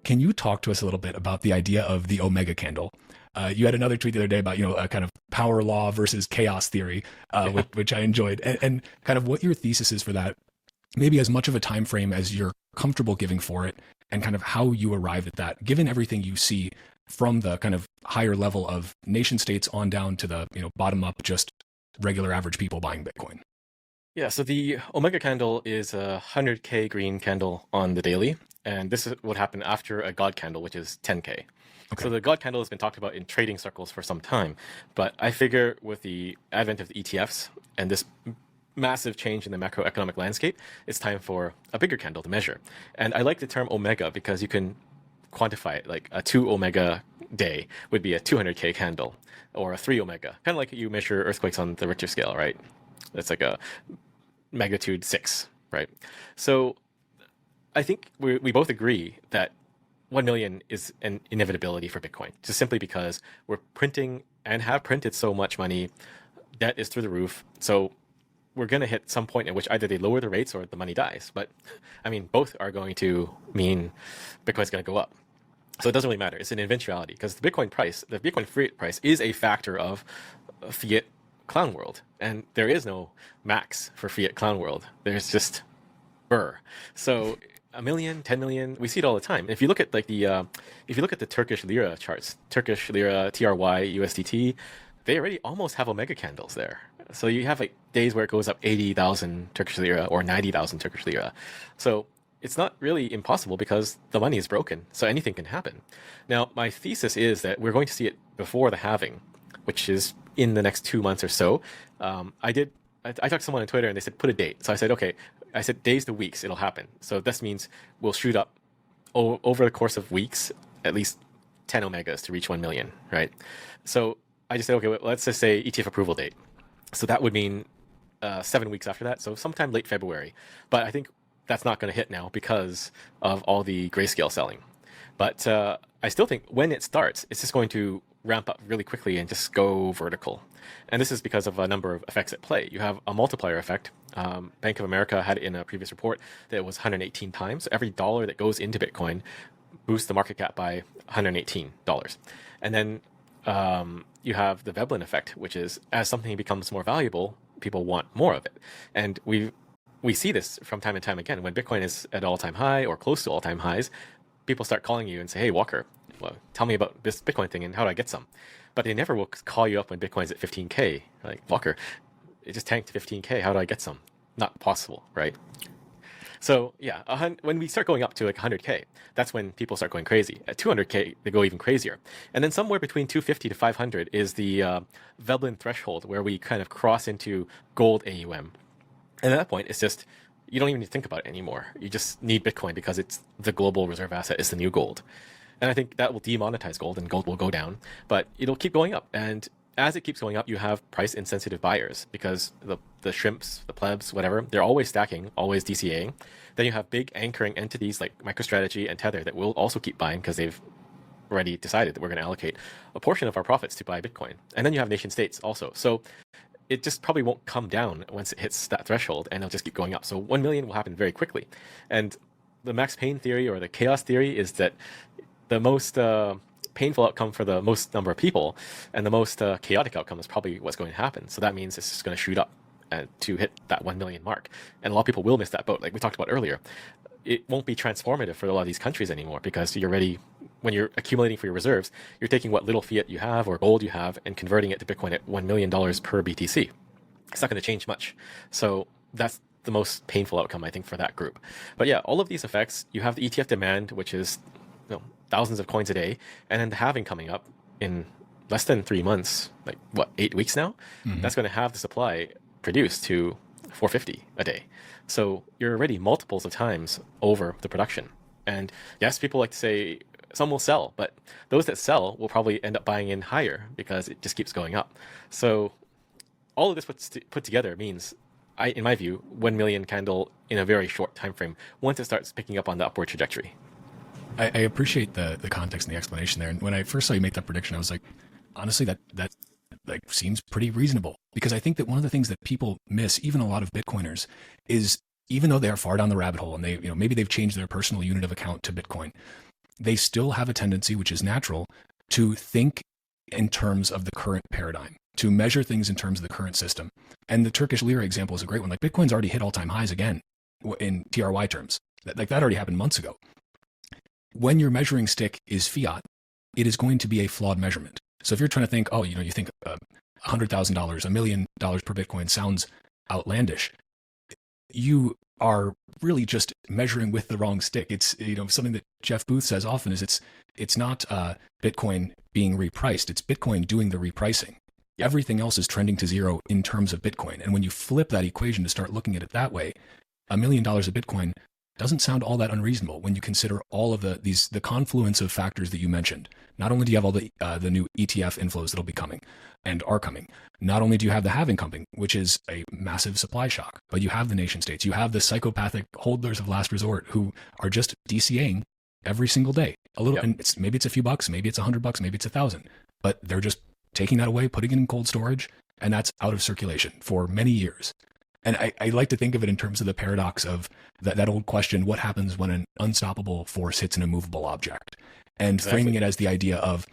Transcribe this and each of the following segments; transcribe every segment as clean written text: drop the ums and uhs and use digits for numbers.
can you talk to us a little bit about the idea of the Omega candle? You had another tweet the other day about, a kind of power law versus chaos theory, Yeah. which I enjoyed, and kind of what your thesis is for that, maybe as much of a time frame as you're comfortable giving for it, and kind of how you arrived at that, given everything you see from the kind of higher level of nation states on down to the bottom up, just regular average people buying Bitcoin. Yeah, so the Omega candle is a 100K green candle on the daily, and this is what happened after a God candle, which is 10K. So Okay. the God candle has been talked about in trading circles for some time, but I figure with the advent of the ETFs and this massive change in the macroeconomic landscape, it's time for a bigger candle to measure. And I like the term Omega because you can quantify it. Like a 2 Omega day would be a 200K candle, or a 3 Omega, kind of like you measure earthquakes on the Richter scale, right? It's like a magnitude 6, right? So I think we both agree that 1 million is an inevitability for Bitcoin, just simply because we're printing and have printed so much money. Debt is through the roof. So we're going to hit some point at which either they lower the rates or the money dies. But I mean, both are going to mean Bitcoin's going to go up. So it doesn't really matter. It's an eventuality because the Bitcoin price, the Bitcoin fiat price, is a factor of fiat clown world. And there is no max for fiat clown world. There's just burr. So a million, 10 million, we see it all the time. If you look at if you look at the Turkish lira charts, Turkish lira, TRY, USDT, they already almost have Omega candles there. So you have like days where it goes up 80,000 Turkish lira or 90,000 Turkish lira. So it's not really impossible because the money is broken. So anything can happen. Now, my thesis is that we're going to see it before the halving, which is in the next 2 months or so. I talked to someone on Twitter and they said, put a date. So I said, okay, I said days to weeks, it'll happen. So this means we'll shoot up over the course of weeks, at least 10 Omegas to reach 1 million, right? So I just said, okay, well, let's just say ETF approval date. So that would mean 7 weeks after that. So sometime late February. But I think that's not going to hit now because of all the grayscale selling. But I still think when it starts, it's just going to ramp up really quickly and just go vertical. And this is because of a number of effects at play. You have a multiplier effect. Bank of America had it in a previous report that it was 118 times. So every dollar that goes into Bitcoin boosts the market cap by $118. And then you have the Veblen effect, which is as something becomes more valuable, people want more of it. And we see this from time and time again. When Bitcoin is at all-time high or close to all-time highs, people start calling you and say, hey, Walker, well, tell me about this Bitcoin thing and how do I get some? But they never will call you up when Bitcoin's at 15K. Like, Walker, it just tanked to 15K. How do I get some? Not possible, right? So yeah, when we start going up to like 100K, that's when people start going crazy. At 200K, they go even crazier. And then somewhere between 250 to 500 is the Veblen threshold, where we kind of cross into gold AUM. And at that point, it's just, you don't even need to think about it anymore. You just need Bitcoin because it's the global reserve asset. It's the new gold. And I think that will demonetize gold and gold will go down, but it'll keep going up. And as it keeps going up, you have price insensitive buyers because the shrimps, the plebs, whatever, they're always stacking, always DCAing. Then you have big anchoring entities like MicroStrategy and Tether that will also keep buying because they've already decided that we're going to allocate a portion of our profits to buy Bitcoin. And then you have nation states also. So it just probably won't come down once it hits that threshold, and it'll just keep going up. So 1 million will happen very quickly. And the Max Payne theory or the chaos theory is that the most painful outcome for the most number of people and the most chaotic outcome is probably what's going to happen. So that means it's just going to shoot up to hit that 1 million mark. And a lot of people will miss that boat, like we talked about earlier. It won't be transformative for a lot of these countries anymore because you're ready, when you're accumulating for your reserves, you're taking what little fiat you have or gold you have and converting it to Bitcoin at $1 million per BTC. It's not going to change much. So that's the most painful outcome, I think, for that group. But yeah, all of these effects, you have the ETF demand, which is thousands of coins a day, and then the halving coming up in less than 3 months, like what, 8 weeks now? Mm-hmm. That's going to have the supply produced to 450 a day. So you're already multiples of times over the production. And yes, people like to say some will sell, but those that sell will probably end up buying in higher because it just keeps going up. So all of this put together means, in my view, 1 million candle in a very short time frame once it starts picking up on the upward trajectory. I appreciate the context and the explanation there. And when I first saw you make that prediction, I was like, honestly, that like seems pretty reasonable. Because I think that one of the things that people miss, even a lot of Bitcoiners, is even though they are far down the rabbit hole and they, maybe they've changed their personal unit of account to Bitcoin, they still have a tendency, which is natural, to think in terms of the current paradigm, to measure things in terms of the current system. And the Turkish lira example is a great one. Like Bitcoin's already hit all-time highs again in TRY terms. That already happened months ago. When your measuring stick is fiat, it is going to be a flawed measurement. So if you're trying to think, you think $100,000, $1 million per Bitcoin sounds outlandish, you are really just measuring with the wrong stick. It's something that Jeff Booth says often is it's not Bitcoin being repriced, it's Bitcoin doing the repricing. Everything else is trending to zero in terms of Bitcoin. And when you flip that equation to start looking at it that way, $1 million of Bitcoin doesn't sound all that unreasonable when you consider all of the confluence of factors that you mentioned. Not only do you have all the new ETF inflows that'll be coming and are coming, not only do you have the halving coming, which is a massive supply shock, but you have the nation states, you have the psychopathic holders of last resort who are just DCAing every single day. A little, and maybe it's a few bucks, maybe it's $100, maybe it's 1,000, but they're just taking that away, putting it in cold storage, and that's out of circulation for many years. And I like to think of it in terms of the paradox of that old question, what happens when an unstoppable force hits an immovable object? And framing it as the idea of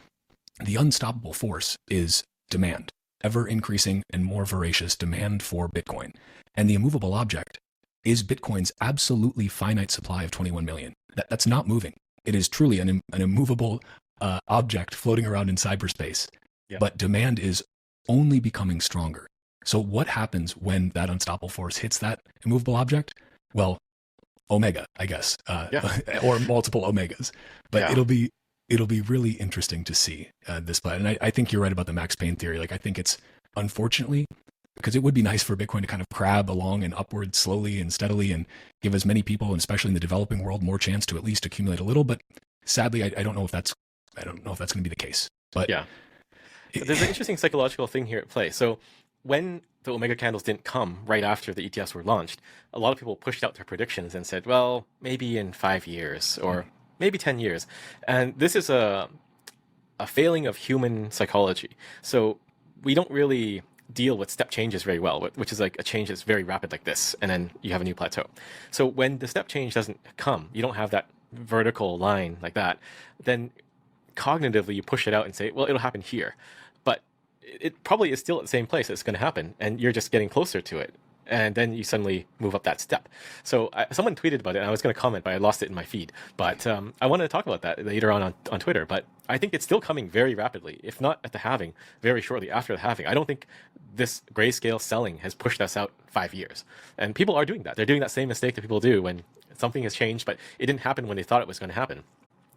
the unstoppable force is demand, ever increasing and more voracious demand for Bitcoin. And the immovable object is Bitcoin's absolutely finite supply of 21 million. That's not moving. It is truly an immovable object floating around in cyberspace. Yeah. But demand is only becoming stronger. So what happens when that unstoppable force hits that immovable object? Well, omega, I guess, or multiple omegas. But it'll be really interesting to see this play. And I think you're right about the Max Payne theory. Like I think it's unfortunately, because it would be nice for Bitcoin to kind of crab along and upward slowly and steadily and give as many people, and especially in the developing world, more chance to at least accumulate a little. But sadly, I don't know if that's going to be the case. But there's an interesting psychological thing here at play. So when the Omega candles didn't come right after the ETFs were launched, a lot of people pushed out their predictions and said, well, maybe in 5 years or maybe 10 years. And this is a failing of human psychology. So we don't really deal with step changes very well, which is like a change that's very rapid like this, and then you have a new plateau. So when the step change doesn't come, you don't have that vertical line like that, then cognitively you push it out and say, well, it'll happen here. But it probably is still at the same place it's going to happen, and you're just getting closer to it. And then you suddenly move up that step. So someone tweeted about it, and I was going to comment, but I lost it in my feed. But I wanted to talk about that later on Twitter. But I think it's still coming very rapidly, if not at the halving, very shortly after the halving. I don't think this grayscale selling has pushed us out 5 years. And people are doing that. They're doing that same mistake that people do when something has changed, but it didn't happen when they thought it was going to happen.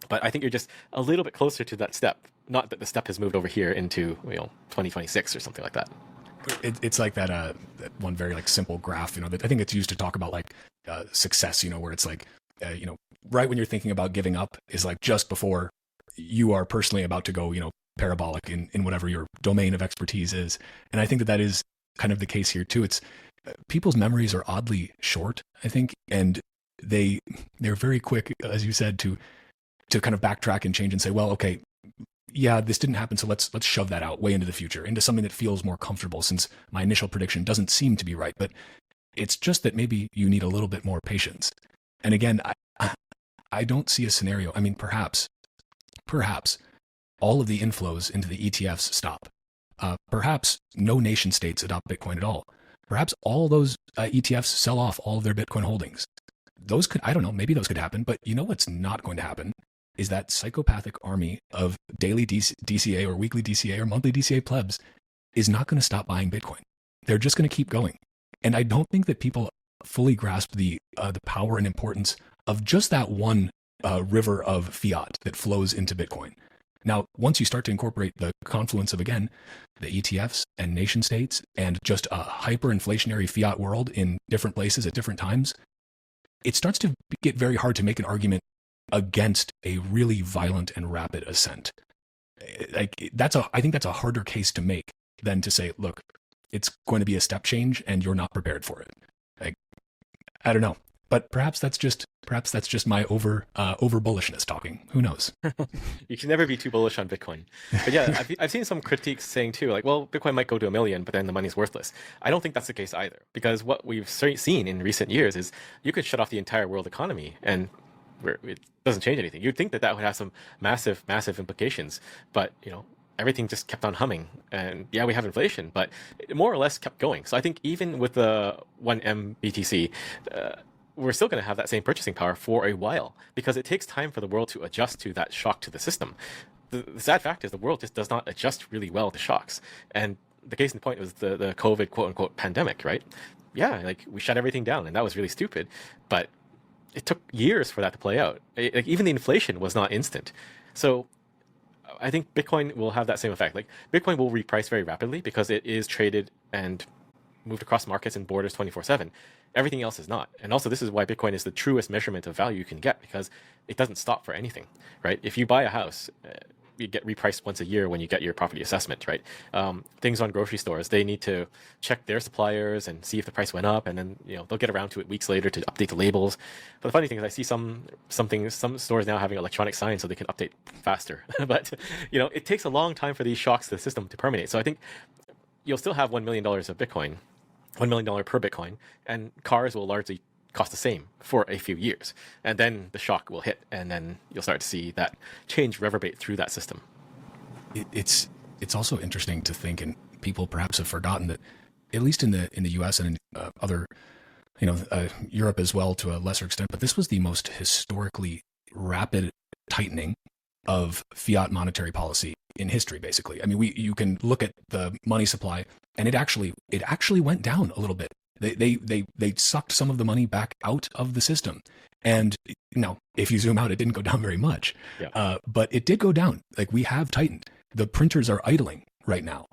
But I think you're just a little bit closer to that step. Not that the step has moved over here into 2026 or something like that. It's like that one very like simple graph, that I think it's used to talk about like success, where it's like, right when you're thinking about giving up is like just before you are personally about to go, parabolic in whatever your domain of expertise is. And I think that is kind of the case here too. It's people's memories are oddly short, I think, and they're very quick, as you said, to kind of backtrack and change and say, well, okay, yeah, this didn't happen, so let's shove that out way into the future, into something that feels more comfortable, since my initial prediction doesn't seem to be right. But it's just that maybe you need a little bit more patience. And again, I don't see a scenario. I mean, perhaps all of the inflows into the ETFs stop. Perhaps no nation states adopt Bitcoin at all. Perhaps all those ETFs sell off all of their Bitcoin holdings. Those could, I don't know, maybe those could happen. But you know what's not going to happen is that psychopathic army of daily DCA or weekly DCA or monthly DCA plebs is not going to stop buying Bitcoin. They're just going to keep going. And I don't think that people fully grasp the power and importance of just that one river of fiat that flows into Bitcoin. Now, once you start to incorporate the confluence of, again, the ETFs and nation states and just a hyperinflationary fiat world in different places at different times, it starts to get very hard to make an argument against a really violent and rapid ascent. I think that's a harder case to make than to say, look, it's going to be a step change and you're not prepared for it. I don't know, but perhaps that's just my over bullishness talking. Who knows? You can never be too bullish on Bitcoin. But yeah, I've seen some critiques saying too, like, well, Bitcoin might go to 1 million, but then the money's worthless. I don't think that's the case either, because what we've seen in recent years is you could shut off the entire world economy and where it doesn't change anything. You'd think that that would have some massive, massive implications, but everything just kept on humming. And yeah, we have inflation, but it more or less kept going. So I think even with the 1M BTC, we're still going to have that same purchasing power for a while, because it takes time for the world to adjust to that shock to the system. The sad fact is the world just does not adjust really well to shocks. And the case in point was the COVID quote unquote pandemic, right? Yeah, like we shut everything down and that was really stupid, but it took years for that to play out. Like even the inflation was not instant. So I think Bitcoin will have that same effect. Like Bitcoin will reprice very rapidly because it is traded and moved across markets and borders 24/7. Everything else is not. And also this is why Bitcoin is the truest measurement of value you can get, because it doesn't stop for anything, right? If you buy a house, you get repriced once a year when you get your property assessment, right? Things on grocery stores, they need to check their suppliers and see if the price went up, and then they'll get around to it weeks later to update the labels. But the funny thing is, I see some stores now having electronic signs so they can update faster. But it takes a long time for these shocks to the system to permeate. So I think you'll still have $1 million of Bitcoin, $1 million per Bitcoin, and cars will largely cost the same for a few years, and then the shock will hit, and then you'll start to see that change reverberate through that system. It's also interesting to think, and people perhaps have forgotten that, at least in the U.S. and in other, Europe as well to a lesser extent, but this was the most historically rapid tightening of fiat monetary policy in history. Basically, I mean, you can look at the money supply, and it actually went down a little bit. They sucked some of the money back out of the system. And if you zoom out, it didn't go down very much. Yeah. But it did go down. Like, we have tightened. The printers are idling right now.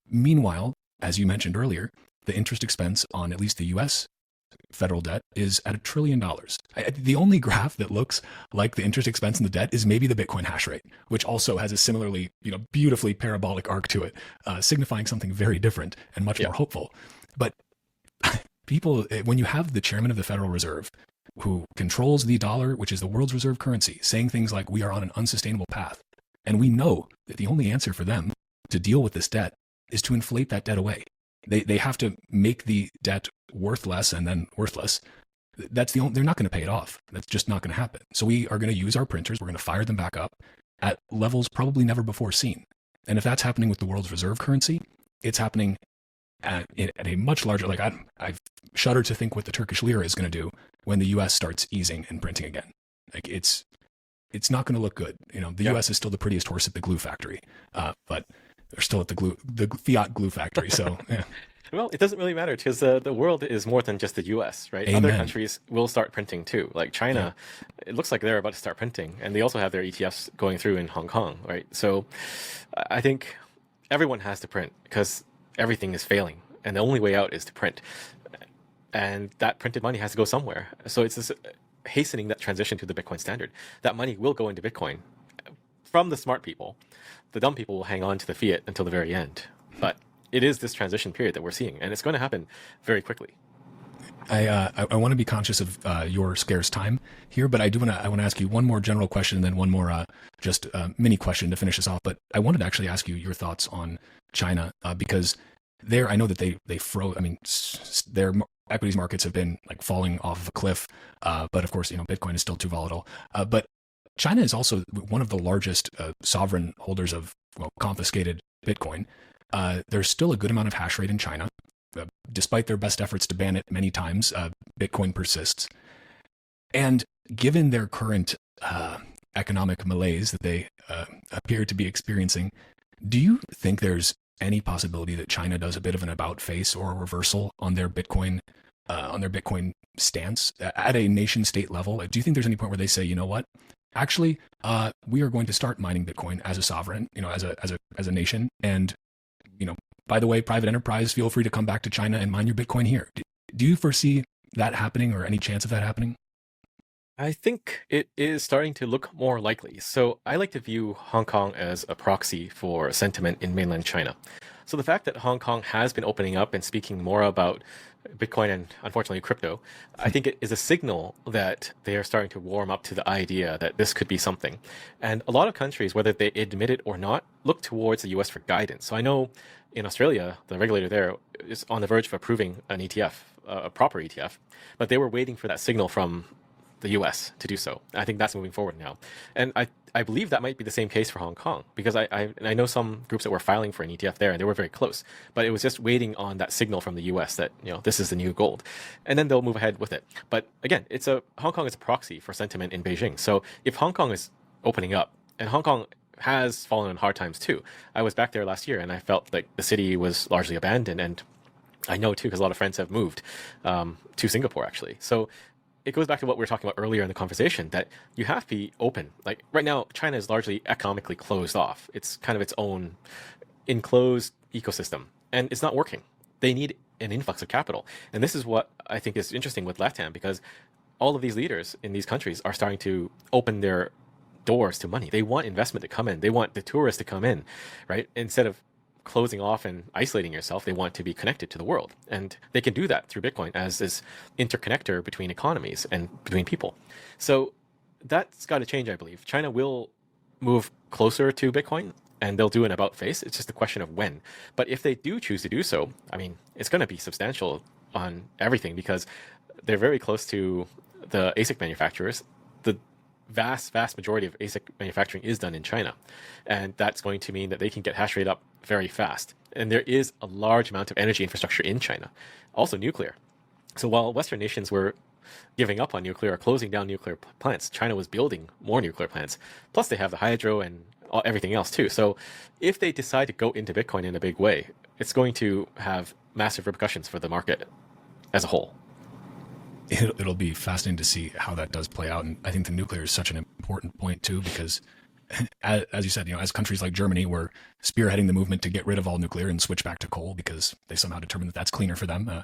Meanwhile, as you mentioned earlier, the interest expense on at least the US federal debt is at $1 trillion. The only graph that looks like the interest expense in the debt is maybe the Bitcoin hash rate, which also has a similarly, beautifully parabolic arc to it, signifying something very different and much more hopeful. But people, when you have the chairman of the Federal Reserve, who controls the dollar, which is the world's reserve currency, saying things like we are on an unsustainable path, and we know that the only answer for them to deal with this debt is to inflate that debt away. They have to make the debt worth less and then worthless. They're not going to pay it off. That's just not going to happen. So we are going to use our printers. We're going to fire them back up at levels probably never before seen. And if that's happening with the world's reserve currency, it's happening at a much larger, like I shudder to think what the Turkish lira is going to do when the US starts easing and printing again. Like it's not going to look good. The US is still the prettiest horse at the glue factory, but they're still at the fiat glue factory. So yeah. Well, it doesn't really matter, because the world is more than just the US, right? Amen. Other countries will start printing too. Like China, It looks like they're about to start printing, and they also have their ETFs going through in Hong Kong, right? So I think everyone has to print, because everything is failing, and the only way out is to print. And that printed money has to go somewhere. So it's this hastening that transition to the Bitcoin standard. That money will go into Bitcoin from the smart people. The dumb people will hang on to the fiat until the very end. But it is this transition period that we're seeing, and it's going to happen very quickly. I want to be conscious of your scarce time here, but I want to ask you one more general question and then one more just mini question to finish us off. But I wanted to actually ask you your thoughts on China, because I know that they froze. I mean, their equities markets have been like falling off of a cliff, but of course, Bitcoin is still too volatile. But China is also one of the largest sovereign holders of confiscated Bitcoin. There's still a good amount of hash rate in China. Despite their best efforts to ban it many times, Bitcoin persists. And given their current economic malaise that they appear to be experiencing, do you think there's any possibility that China does a bit of an about face or a reversal on their Bitcoin stance at a nation state level? Do you think there's any point where they say, you know what, actually, we are going to start mining Bitcoin as a sovereign, as a nation, and by the way, private enterprise, feel free to come back to China and mine your Bitcoin here. Do you foresee that happening, or any chance of that happening? I think it is starting to look more likely. So I like to view Hong Kong as a proxy for sentiment in mainland China. So the fact that Hong Kong has been opening up and speaking more about Bitcoin and unfortunately crypto, I think it is a signal that they are starting to warm up to the idea that this could be something. And a lot of countries, whether they admit it or not, look towards the US for guidance. So I know in Australia, the regulator there is on the verge of approving an ETF, a proper ETF, but they were waiting for that signal from the US to do so. I think that's moving forward now. And I believe that might be the same case for Hong Kong, because I know some groups that were filing for an ETF there, and they were very close, but it was just waiting on that signal from the US that, this is the new gold. And then they'll move ahead with it. But again, Hong Kong is a proxy for sentiment in Beijing. So if Hong Kong is opening up, and Hong Kong has fallen on hard times too. I was back there last year and I felt like the city was largely abandoned, and I know too, because a lot of friends have moved to Singapore actually. So it goes back to what we were talking about earlier in the conversation, that you have to be open. Like right now, China is largely economically closed off. It's kind of its own enclosed ecosystem, and it's not working. They need an influx of capital. And this is what I think is interesting with LATAM, because all of these leaders in these countries are starting to open their doors to money. They want investment to come in. They want the tourists to come in, right? Instead of closing off and isolating yourself, they want to be connected to the world. And they can do that through Bitcoin as this interconnector between economies and between people. So that's got to change, I believe. China will move closer to Bitcoin, and they'll do an about face. It's just a question of when. But if they do choose to do so, I mean, it's going to be substantial on everything, because they're very close to the ASIC manufacturers. The vast majority of ASIC manufacturing is done in China. And that's going to mean that they can get hash rate up very fast. And there is a large amount of energy infrastructure in China, also nuclear. So while Western nations were giving up on nuclear or closing down nuclear plants, China was building more nuclear plants. Plus they have the hydro and everything else too. So if they decide to go into Bitcoin in a big way, it's going to have massive repercussions for the market as a whole. It'll be fascinating to see how that does play out. And I think the nuclear is such an important point too, because as you said, as countries like Germany were spearheading the movement to get rid of all nuclear and switch back to coal because they somehow determined that that's cleaner for them.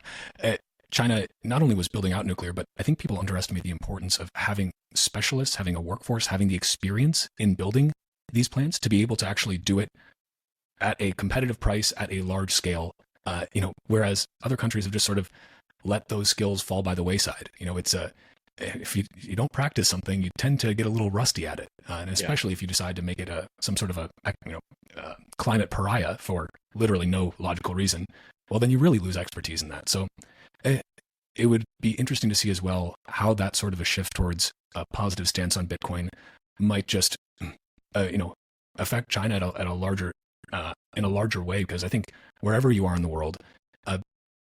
China not only was building out nuclear, but I think people underestimate the importance of having specialists, having a workforce, having the experience in building these plants to be able to actually do it at a competitive price at a large scale. Whereas other countries have just sort of let those skills fall by the wayside. It's if you don't practice something, you tend to get a little rusty at it, and especially if you decide to make it some sort of a climate pariah for literally no logical reason. Well, then you really lose expertise in that. So it would be interesting to see as well how that sort of a shift towards a positive stance on Bitcoin might just affect China at a larger in a larger way, because I think wherever you are in the world,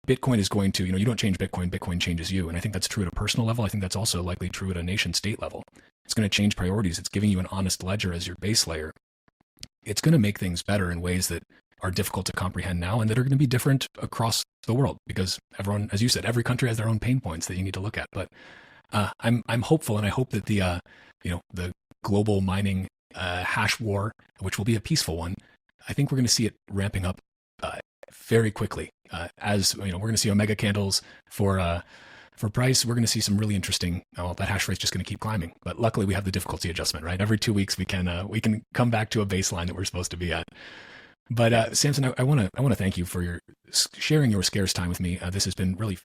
Bitcoin is going to, you don't change Bitcoin, Bitcoin changes you. And I think that's true at a personal level. I think that's also likely true at a nation state level. It's going to change priorities. It's giving you an honest ledger as your base layer. It's going to make things better in ways that are difficult to comprehend now and that are going to be different across the world, because everyone, as you said, every country has their own pain points that you need to look at. But I'm hopeful, and I hope that the global mining hash war, which will be a peaceful one, I think we're going to see it ramping up very quickly. As we're going to see Omega candles for price. We're going to see some really interesting. That hash rate's just going to keep climbing. But luckily, we have the difficulty adjustment, right? Every 2 weeks, we can come back to a baseline that we're supposed to be at. But Samson, I want to thank you for sharing your scarce time with me. This has been really